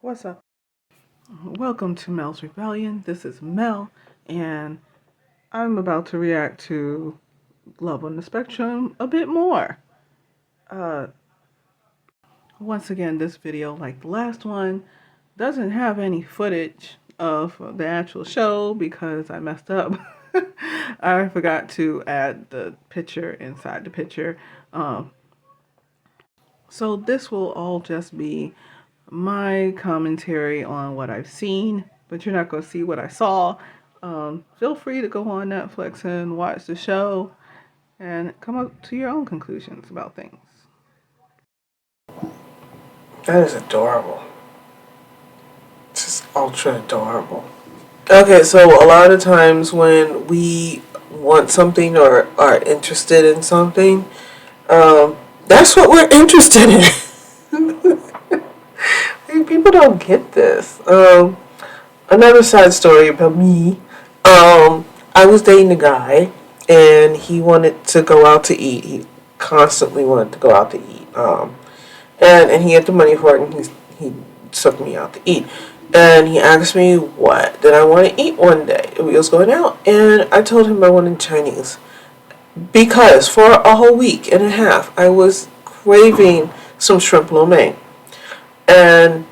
What's up? Welcome to Mel's Rebellion. This is Mel, and I'm about to react to Love on the Spectrum a bit more. Uh, Once again, this video, like the last one, doesn't have any footage of the actual show because I messed up. I forgot to add the picture inside the picture. Um, so this will all just be my commentary on what I've seen, but you're not going to see what I saw. Feel free to go on Netflix and watch the show and come up to your own conclusions about things. That is adorable. Just ultra adorable. Okay, so a lot of times when we want something or are interested in something, that's what we're interested in. People don't get this. Another side story about me. I was dating a guy, and he wanted to go out to eat. He constantly wanted to go out to eat. And he had the money for it, and he took me out to eat. And he asked me what did I want to eat one day. We was going out, and I told him I wanted Chinese because for a whole week and a half I was craving some shrimp lo mein. And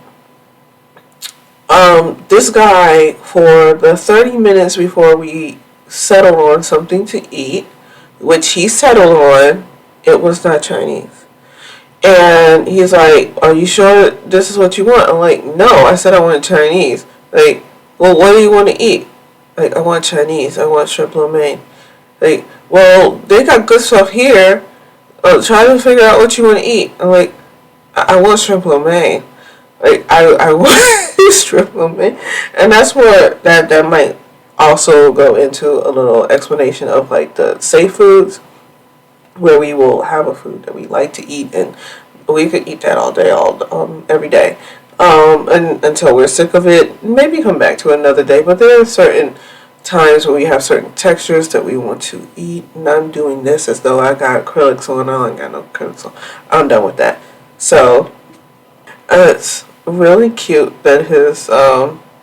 this guy, for the 30 minutes before we settled on something to eat, which he settled on, it was not Chinese. And he's like, "Are you sure this is what you want?" I'm like, "No, I said I want Chinese." Like, "Well, what do you want to eat?" Like, "I want Chinese. I want shrimp lo mein." Like, "Well, they got good stuff here. Try to figure out what you want to eat." I'm like, I want shrimp lo mein." Like, I want shrimp lo mein. And that's where that might also go into a little explanation of like the safe foods, where we will have a food that we like to eat, and we could eat that all day, every day, and until we're sick of it. Maybe come back to another day. But there are certain times where we have certain textures that we want to eat. And I'm doing this as though I got acrylics on. I ain't got no acrylics on. I'm done with that. So it's really cute that his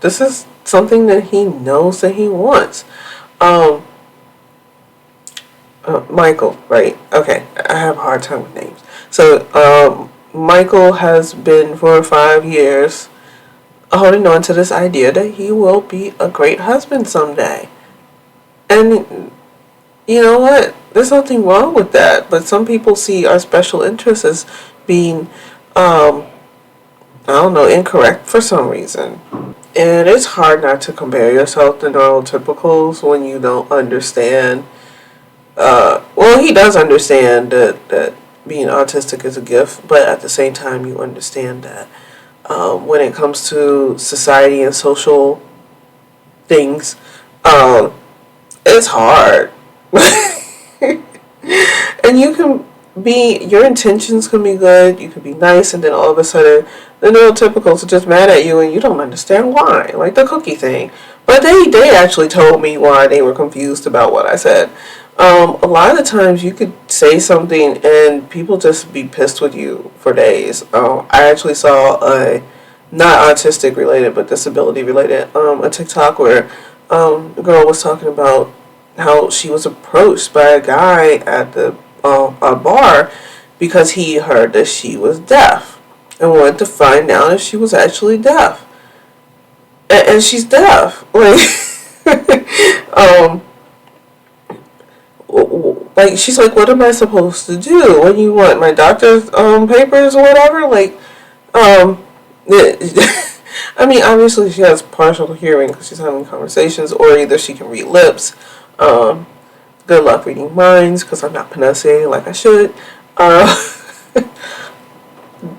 this is something that he knows that he wants. Um, Michael, right? Okay, I have a hard time with names. So, Michael has been for 5 years holding on to this idea that he will be a great husband someday. And you know what? There's nothing wrong with that. But some people see our special interests as being, I don't know, incorrect for some reason. And it's hard not to compare yourself to neurotypicals when you don't understand. Well, he does understand that being autistic is a gift, but at the same time, you understand that when it comes to society and social things, um, it's hard. And you can your intentions can be good, you can be nice, and then all of a sudden, the neurotypicals are just mad at you, and you don't understand why. Like the cookie thing. But they actually told me why they were confused about what I said. A lot of the times you could say something and people just be pissed with you for days. I actually saw a, not autistic related but disability related, a TikTok where the girl was talking about how she was approached by a guy at a bar because he heard that she was deaf and wanted to find out if she was actually deaf. And she's deaf. Um, like she's like, "What am I supposed to do? When you want my doctor's papers or whatever?" Like, um, I mean, obviously she has partial hearing because she's having conversations, or either she can read lips. Um, Good luck reading minds because I'm not pronunciating like I should. Uh,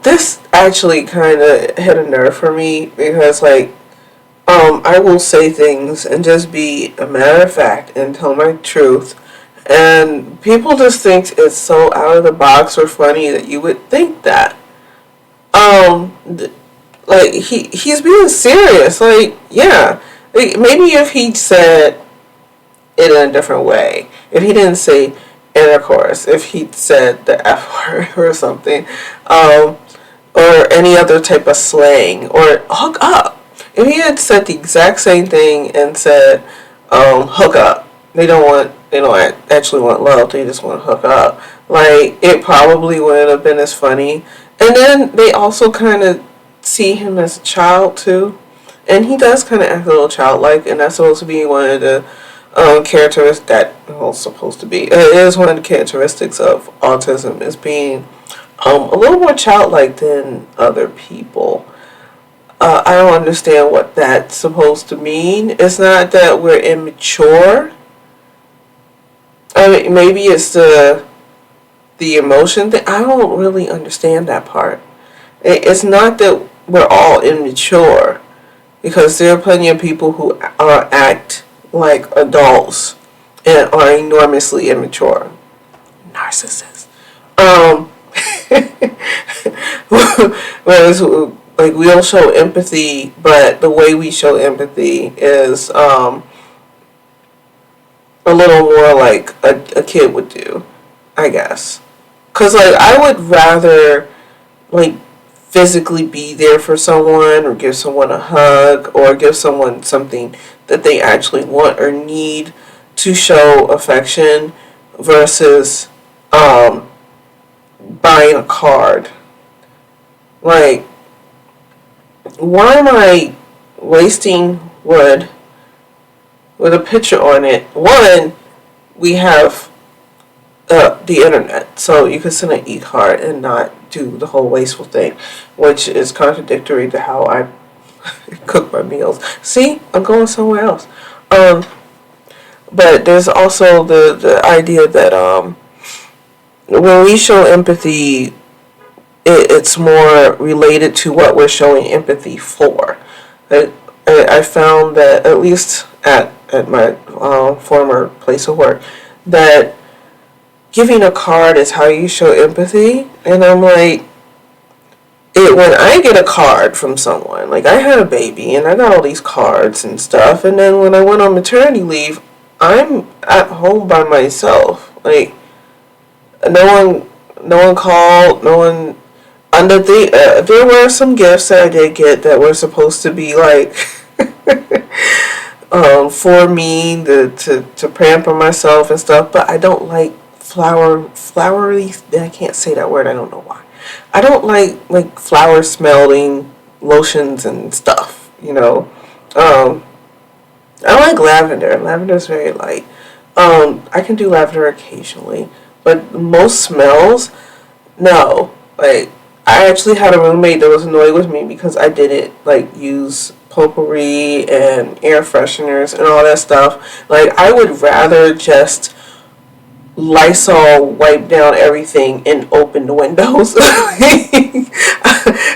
this actually kind of hit a nerve for me because, like, I will say things and just be a matter of fact and tell my truth. And people just think it's so out of the box or funny that you would think that. Um, like he's being serious. Like, yeah, like, maybe if he said it in a different way, if he didn't say intercourse, if he said the F word or something, um, or any other type of slang, or hook up. If he had said the exact same thing and said, hook up, they don't actually want love, they just want to hook up. Like, it probably wouldn't have been as funny. And then they also kind of see him as a child too. And he does kind of act a little childlike, and that's supposed to be one of the characteristics that, well, supposed to be, it is one of the characteristics of autism, is being a little more childlike than other people. I don't understand what that's supposed to mean. It's not that we're immature. I mean, maybe it's the emotion thing. I don't really understand that part. It's not that we're all immature, because there are plenty of people who act like adults and are enormously immature. Narcissists. Whereas, like, we don't show empathy, but the way we show empathy is a little more like a kid would do, I guess. Because, like, I would rather, like, physically be there for someone, or give someone a hug, or give someone something that they actually want or need to show affection, versus buying a card. Like, why am I wasting wood with a picture on it? One, we have the internet, so you can send an e-card and not do the whole wasteful thing, which is contradictory to how I cook my meals. See, I'm going somewhere else. But there's also the idea that when we show empathy, it's more related to what we're showing empathy for. I found that, at least at my former place of work, that giving a card is how you show empathy. And I'm like, when I get a card from someone, like, I had a baby and I got all these cards and stuff, and then when I went on maternity leave, I'm at home by myself. Like, no one called, no one. Under there were some gifts that I did get that were supposed to be like for me to pamper myself and stuff, but I don't like flowery. I can't say that word. I don't know why. I don't like flower smelling lotions and stuff. I like lavender. Lavender's very light. I can do lavender occasionally, but most smells, no. Like, I actually had a roommate that was annoyed with me because I didn't, like, use potpourri and air fresheners and all that stuff. Like, I would rather just Lysol wipe down everything and open the windows.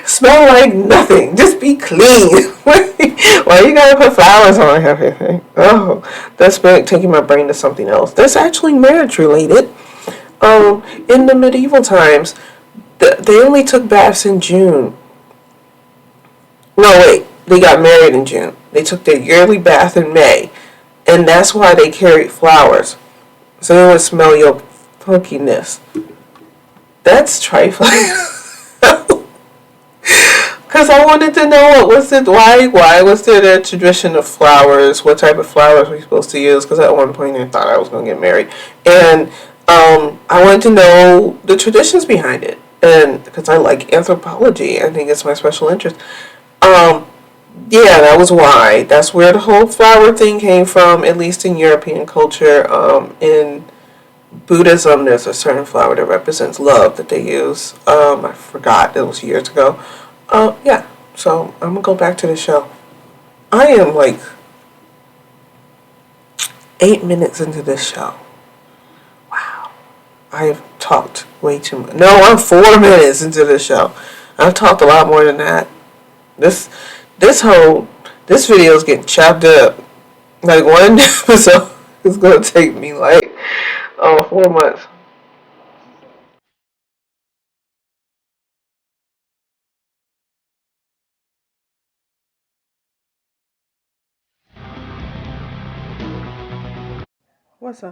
Smell like nothing. Just be clean. Why you gotta put flowers on everything? Oh, that's taking my brain to something else. That's actually marriage related. In the medieval times, they only took baths in June. No, wait. They got married in June. They took their yearly bath in May. And that's why they carried flowers. So they would smell your funkiness. That's trifling. Because I wanted to know why was there that tradition of flowers? What type of flowers were we supposed to use? Because at one point I thought I was going to get married. And I wanted to know the traditions behind it. And because I like anthropology, I think it's my special interest. Yeah, that was why. That's where the whole flower thing came from, at least in European culture. In Buddhism, there's a certain flower that represents love that they use. I forgot, it was years ago. Yeah, so I'm gonna go back to the show. I am like 8 minutes into this show. Wow. I have talked way too much. No, I'm 4 minutes into this show. I've talked a lot more than that. This video is getting chopped up. Like, one episode is gonna take me like 4 months. What's up?